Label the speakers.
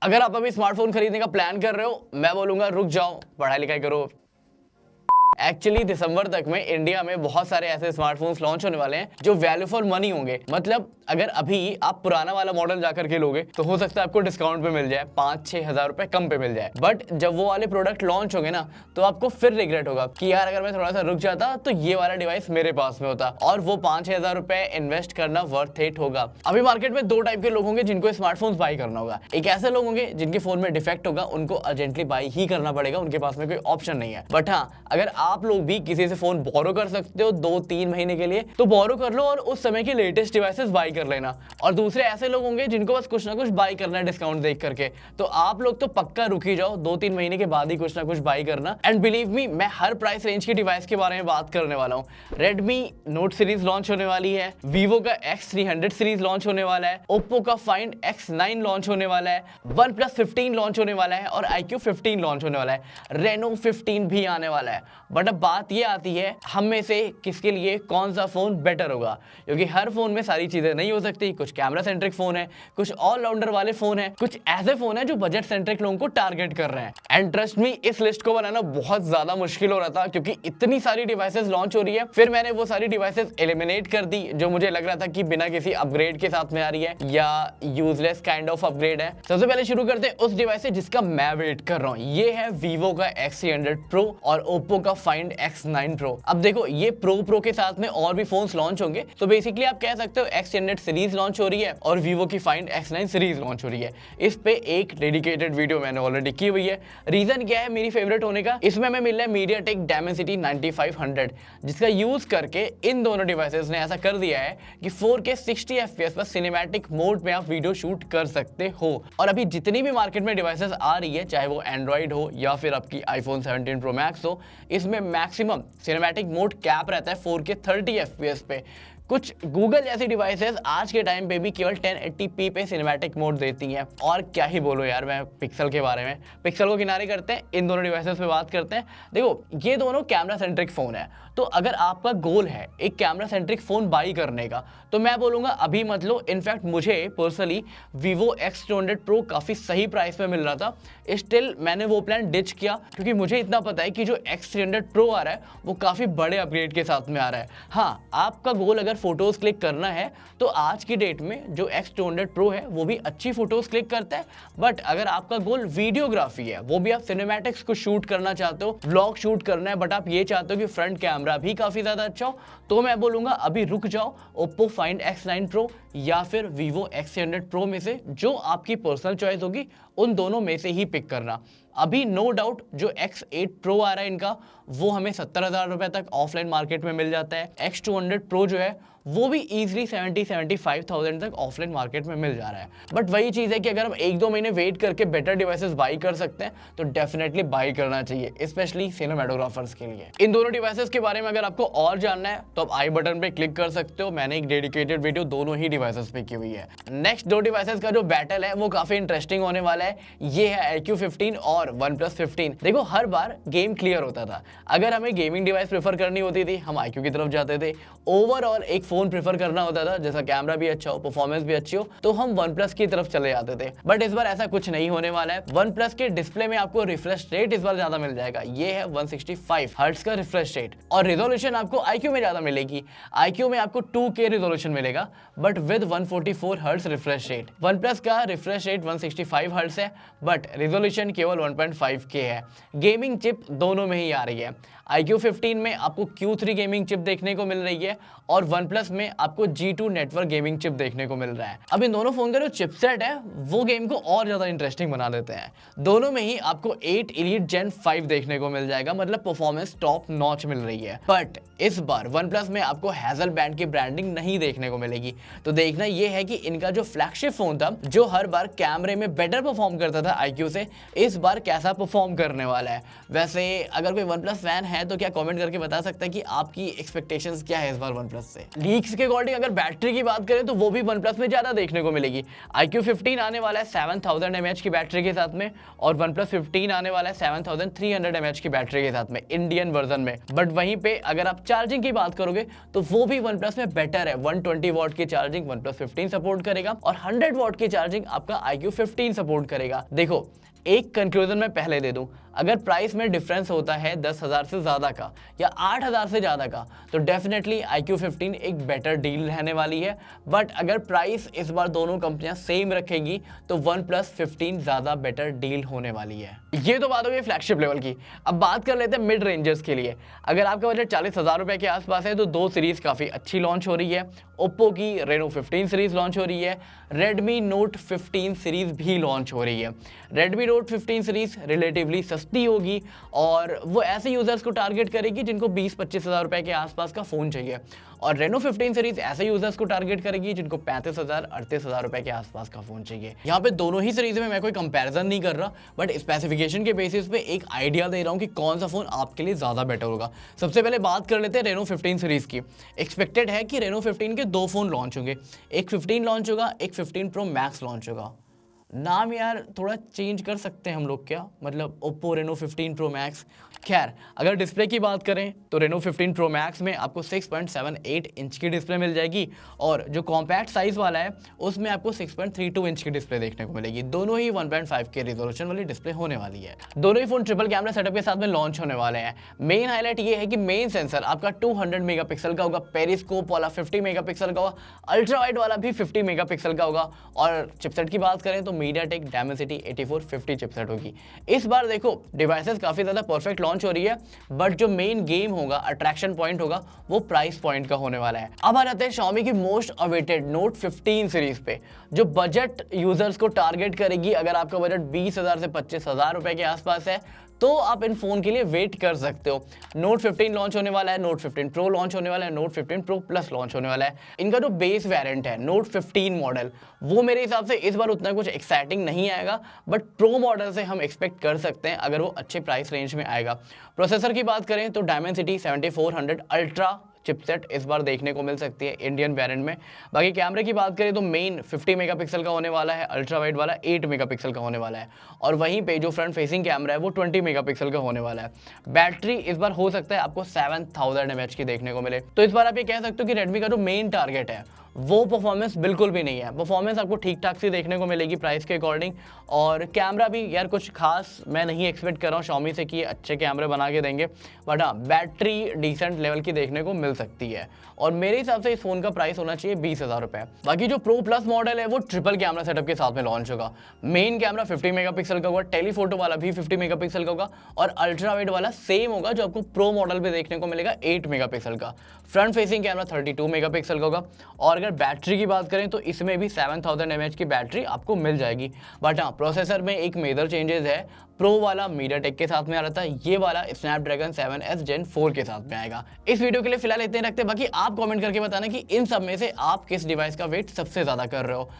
Speaker 1: अगर आप अभी स्मार्टफोन खरीदने का प्लान कर रहे हो, मैं बोलूंगा रुक जाओ, पढ़ाई लिखाई करो। एक्चुअली दिसंबर तक में इंडिया में बहुत सारे ऐसे स्मार्टफोन्स लॉन्च होने वाले हैं जो वैल्यू फॉर मनी होंगे। मतलब अगर अभी आप पुराना वाला मॉडल जाकर के लोगे तो हो सकता है आपको डिस्काउंट पे मिल जाए, 5-6 हजार रुपए कम पे मिल जाए। बट जब वो वाले प्रोडक्ट लॉन्च होंगे ना, तो आपको फिर रिग्रेट होगा कि यार अगर मैं थोड़ा सा रुक जाता तो ये वाला डिवाइस मेरे पास में होता, और वो 5-6 हजार रुपए इन्वेस्ट करना वर्थ इट होगा। अभी मार्केट में दो टाइप के लोग होंगे जिनको स्मार्टफोन बाई करना होगा। एक ऐसे लोग होंगे जिनके फोन में डिफेक्ट होगा, उनको अर्जेंटली बाई ही करना पड़ेगा, उनके पास में कोई ऑप्शन नहीं है। बट हाँ, अगर आप लोग भी किसी से फोन बोरो कर सकते हो 2-3 महीने के लिए, तो बोरो कर लो और उस समय की लेटेस्ट डिवाइसेस बाई कर लेना। और दूसरे ऐसे लोग होंगे जिनको बस कुछ ना कुछ बाई करना है डिस्काउंट देख करके, तो आप लोग तो पक्का रुक ही जाओ, 2-3 महीने के बाद ही कुछ ना कुछ बाई करना। एंड बिलीव मी, मैं हर प्राइस रेंज की डिवाइस के बारे में बात करने वाला हूँ। Redmi Note सीरीज लॉन्च होने वाली है, Vivo का X300 सीरीज लॉन्च होने वाला है, Oppo का Find X9 लॉन्च होने वाला है, OnePlus 15 लॉन्च होने वाला है और iQOO 15 लॉन्च होने वाला है, Reno 15 भी आने वाला है। बट अब बात ये आती है, हम में से किसके लिए कौन सा फोन बेटर होगा, क्योंकि हर फोन में सारी चीजें नहीं हो सकती। कुछ कैमरा सेंट्रिक फोन है, कुछ ऑलराउंडर वाले फोन है, कुछ ऐसे फोन है जो बजट सेंट्रिक लोगों को टारगेट कर रहे हैं। एंड ट्रस्ट मी, इस लिस्ट को बनाना बहुत ज्यादा मुश्किल हो रहा था क्योंकि इतनी सारी डिवाइसेस लॉन्च हो रही है। फिर मैंने वो सारी डिवाइसेस एलिमिनेट कर दी जो मुझे लग रहा था कि बिना किसी अपग्रेड के साथ में आ रही है या यूजलेस काइंड ऑफ अपग्रेड है। सबसे पहले शुरू करते हैं उस डिवाइस से जिसका मैं वेट कर रहा हूँ। ये है Vivo का X300 Pro और Oppo का Find X9 Pro। अब देखो, ये प्रो के साथ में और भी फोन्स लॉन्च होंगे, तो बेसिकली आप कह सकते हो X300 सीरीज लॉन्च हो रही है और Vivo की Find X9 सीरीज लॉन्च हो रही है। इस पे एक डेडिकेटेड वीडियो मैंने ऑलरेडी की हुई है। रीजन क्या है मेरी फेवरेट होने का? इसमें हमें मिल रहा है MediaTek Dimensity 9500, जिसका यूज करके इन दोनों डिवाइसेस ने ऐसा कर दिया है कि 4K 60 FPS पर सिनेमैटिक मोड में आप वीडियो शूट कर सकते हो। और अभी जितनी भी मार्केट में डिवाइसेस आ रही है, चाहे वो एंड्रॉइड हो या फिर आपकी iPhone 17 Pro Max हो, इसमें मैक्सिमम सिनेमैटिक मोड कैप रहता है 4K 30 FPS पे। कुछ गूगल जैसी डिवाइसेस आज के टाइम पे भी केवल 1080p पे सिनेमैटिक मोड देती हैं। और क्या ही बोलो यार मैं पिक्सल के बारे में। पिक्सल को किनारे करते हैं, इन दोनों डिवाइसेस पे बात करते हैं। देखो, ये दोनों कैमरा सेंट्रिक फोन है, तो अगर आपका गोल है एक कैमरा सेंट्रिक फोन बाई करने का, तो मैं बोलूंगा अभी मत लो। इनफैक्ट मुझे पर्सनली Vivo X200 Pro काफी सही प्राइस पे मिल रहा था, स्टिल मैंने वो प्लान डिच किया क्योंकि मुझे इतना पता है कि जो X300 Pro आ रहा है वो काफी बड़े अपग्रेड के साथ में आ रहा है। हाँ, आपका गोल अगर फोटोज क्लिक करना है तो आज की डेट में जो X200 Pro है वो भी अच्छी फोटोज क्लिक करता है। बट अगर आपका गोल वीडियोग्राफी है, वो भी आप सिनेमैटिक्स को शूट करना चाहते हो, व्लॉग शूट करना है, बट आप ये चाहते हो कि फ्रंट कैमरा भी काफी ज्यादा अच्छा हो, तो मैं बोलूंगा अभी रुक जाओ। Oppo Find X9 Pro या फिर Vivo X300 Pro में से जो आपकी पर्सनल चॉइस होगी, उन दोनों में से ही पिक करना। अभी नो डाउट जो X8 Pro आ रहा है इनका, वो हमें 70,000 रुपए तक ऑफलाइन मार्केट में मिल जाता है। X200 Pro जो है वो भी इजीली 70-75,000 तक ऑफलाइन मार्केट में मिल जा रहा है। बट वही चीज है कि अगर हम 1-2 महीने वेट करके बेटर डिवाइसेस बाई कर सकते हैं तो डेफिनेटली बाई करना चाहिए, स्पेशली सिनेमेटोग्राफर्स के लिए। इन दोनों डिवाइसेस के बारे में अगर आपको और जानना है तो आप आई बटन पे क्लिक कर सकते हो। मैंने एक डेडिकेटेड वीडियो दोनों ही डिवाइसेस पे की हुई है। नेक्स्ट दो डिवाइसेस का जो बैटल है वो काफी इंटरेस्टिंग होने वाला है। ये है iQOO 15 और OnePlus 15। देखो, हर बार गेम क्लियर होता था। अगर हमें गेमिंग डिवाइस प्रेफर करनी होती थी, हम iQOO की तरफ जाते थे। ओवरऑल एक फोन प्रेफर करना होता था जैसा कैमरा भी अच्छा हो, परफॉर्मेंस भी अच्छी हो, तो हम OnePlus की तरफ चले जाते थे। बट इस बार ऐसा कुछ नहीं होने वाला है। OnePlus के डिस्प्ले में आपको रिफ्रेश रेट इस बार ज्यादा मिल जाएगा। ये है 165 हर्ट्ज का रिफ्रेश रेट, और रिजोल्यूशन आपको iQOO में ज्यादा मिलेगी। iQOO में आपको 2K रिजोल्यूशन मिलेगा but with 144 hertz refresh rate. OnePlus का रिफ्रेश रेट 165 हर्ट्ज है बट रिजोल्यूशन केवल 1.5K है। गेमिंग चिप दोनों में ही आ रही है। iQOO 15 में आपको Q3 गेमिंग चिप देखने को मिल रही है और OnePlus में आपको G2 नेटवर्क गेमिंग चिप देखने को मिल रहा है। अब इन दोनों फोन का जो चिपसेट है वो गेम को और ज्यादा इंटरेस्टिंग बना देते हैं। दोनों में ही आपको 8 Elite Gen 5 देखने को मिल जाएगा, मतलब परफॉर्मेंस टॉप नॉच मिल रही है। बट इस बार OnePlus में आपको हैजल बैंड की ब्रांडिंग नहीं देखने को मिलेगी। तो देखना यह है कि इनका जो फ्लैगशिप फोन था, जो हर बार कैमरे में बेटर परफॉर्म करता था iQOO से, इस बार कैसा परफॉर्म करने वाला है। वैसे अगर कोई OnePlus फैन है तो क्या कमेंट करके बता सकता है कि आपकी एक्सपेक्टेशंस क्या है इस बार OnePlus से। पीक्स के अकॉर्डिंग अगर बैटरी की बात करें तो वो भी वन प्लस में ज़्यादा देखने को मिलेगी। iQOO 15 आने वाला है 7000 mAh की बैटरी के साथ में, और OnePlus 15 आने वाला है 7300 mAh की बैटरी के साथ में इंडियन वर्जन में। बट वहीं पे अगर आप चार्जिंग की बात करोगे तो वो भी वन प्लस में बेटर है। 120 वॉट की चार्जिंग OnePlus 15 सपोर्ट करेगा और 100 वॉट की चार्जिंग आपका iQOO 15 सपोर्ट करेगा। देखो, एक कंक्लूजन मैं पहले दे दूं, अगर प्राइस में डिफरेंस होता है 10,000 से ज़्यादा का या 8,000 से ज़्यादा का, तो डेफिनेटली iQOO 15 एक बेटर डील रहने वाली है। बट अगर प्राइस इस बार दोनों कंपनियां सेम रखेंगी तो OnePlus 15 ज़्यादा बेटर डील होने वाली है। ये तो बात हो गई फ्लैगशिप लेवल की। अब बात कर लेते हैं मिड रेंजर्स के लिए। अगर आपका बजट 40,000 रुपये के आसपास है तो दो सीरीज़ काफ़ी अच्छी लॉन्च हो रही है। ओप्पो की Reno 15 सीरीज़ लॉन्च हो रही है, Redmi Note 15 सीरीज़ भी लॉन्च हो रही है। Redmi Note 15 सीरीज़ रिलेटिवली सस्ती होगी और वो ऐसे यूज़र्स को टारगेट करेगी जिनको 20-25 हज़ार रुपये के आसपास का फ़ोन चाहिए, और Reno 15 सीरीज़ ऐसे यूज़र्स को टारगेट करेगी जिनको 35,000-38,000 रुपये के आसपास का फ़ोन चाहिए। यहाँ पे दोनों ही सीरीज़ में मैं कोई कंपैरिजन नहीं कर रहा, बट स्पेसिफिकेशन के बेसिस पे एक आइडिया दे रहा हूँ कि कौन सा फ़ोन आपके लिए ज़्यादा बेटर होगा। सबसे पहले बात कर लेते हैं Reno 15 सीरीज़ की। एक्सपेक्टेड है कि Reno 15 के दो फ़ोन लॉन्च होंगे, एक 15 लॉन्च होगा, एक 15 Pro Max लॉन्च होगा। नाम यार थोड़ा चेंज कर सकते हैं हम लोग क्या, मतलब Oppo Reno 15 Pro Max। खैर, अगर डिस्प्ले की बात करें तो Reno 15 Pro Max में आपको 6.78 इंच की डिस्प्ले मिल जाएगी, और जो कॉम्पैक्ट साइज़ वाला है उसमें आपको 6.32 इंच की डिस्प्ले देखने को मिलेगी। दोनों ही 1.5K रिजोल्यूशन वाली डिस्प्ले होने वाली है। दोनों ही फ़ोन ट्रिपल कैमरा सेटअप के साथ में लॉन्च होने वाले हैं। मेन हाईलाइट ये है कि मेन सेंसर आपका 200 मेगापिक्सल का होगा, पेरिस्कोप वाला 50 मेगापिक्सल का होगा, अल्ट्रा वाइड वाला भी 50 मेगापिक्सल का होगा, और चिपसेट की बात करें तो MediaTek Dimensity 8450 चिपसेट होगी। इस बार देखो डिवाइसेस काफ़ी ज़्यादा परफेक्ट लॉन्च हो रही है, बट जो मेन गेम होगा, अट्रैक्शन पॉइंट होगा, वो प्राइस पॉइंट का होने वाला है। अब आ जाते हैं Xiaomi की मोस्ट अवेटेड Note 15 सीरीज पे, जो बजट यूजर्स को टारगेट करेगी। अगर आपका बजट 20,000 से 25,000 रुपए के आसपास है तो आप इन फोन के लिए वेट कर सकते हो। Note 15 लॉन्च होने वाला है, Note 15 Pro लॉन्च होने वाला है, Note 15 Pro Plus लॉन्च होने वाला है। इनका जो बेस वेरिएंट है Note 15 मॉडल, वो मेरे हिसाब से इस बार उतना कुछ एक्साइटिंग नहीं आएगा, बट प्रो मॉडल से हम एक्सपेक्ट कर सकते हैं अगर वो अच्छे प्राइस रेंज में आएगा। प्रोसेसर की बात करें तो Dimensity 7400 अल्ट्रा चिपसेट इस बार देखने को मिल सकती है इंडियन वेरिएंट में। बाकी कैमरे की बात करें तो मेन 50 मेगापिक्सल का होने वाला है, अल्ट्रा वाइड वाला 8 मेगापिक्सल का होने वाला है, और वहीं पे जो फ्रंट फेसिंग कैमरा है वो 20 मेगापिक्सल का होने वाला है। बैटरी इस बार हो सकता है आपको 7000 mAh की देखने को मिले। तो इस बार आप ये कह सकते हो कि रेडमी का जो मेन टारगेट है वो परफॉर्मेंस बिल्कुल भी नहीं है। परफॉर्मेंस आपको ठीक ठाक सी देखने को मिलेगी प्राइस के अकॉर्डिंग, और कैमरा भी यार कुछ खास मैं नहीं एक्सपेक्ट कर रहा हूँ Xiaomi से कि अच्छे कैमरे बना के देंगे, बट हाँ बैटरी डिसेंट लेवल की देखने को मिल सकती है, और मेरे हिसाब से इस फोन का प्राइस होना चाहिए 20,000 रुपये। बाकी जो प्रो प्लस मॉडल है वो ट्रिपल कैमरा सेटअप के साथ में लॉन्च होगा। मेन कैमरा 50 मेगापिक्सल का होगा, टेलीफोटो वाला भी 50 मेगापिक्सल का होगा, और अल्ट्रा वाइड वाला सेम होगा जो आपको प्रो मॉडल पे देखने को मिलेगा 8 मेगापिक्सल का। फ्रंट फेसिंग कैमरा 32 मेगापिक्सल का होगा, और अगर बैटरी की बात करें तो इसमें भी 7000 mAh की बैटरी आपको मिल जाएगी। बट हाँ, प्रोसेसर में एक मेजर चेंजेस है। प्रो वाला MediaTek के साथ में आ रहा था, ये वाला Snapdragon 7S Gen 4 के साथ में आएगा। इस वीडियो के लिए फिलहाल इतने रखते हैं, बाकी आप कमेंट करके बताना कि इन सब में से आप किस डिवाइस का वेट सबसे ज्यादा कर रहे हो।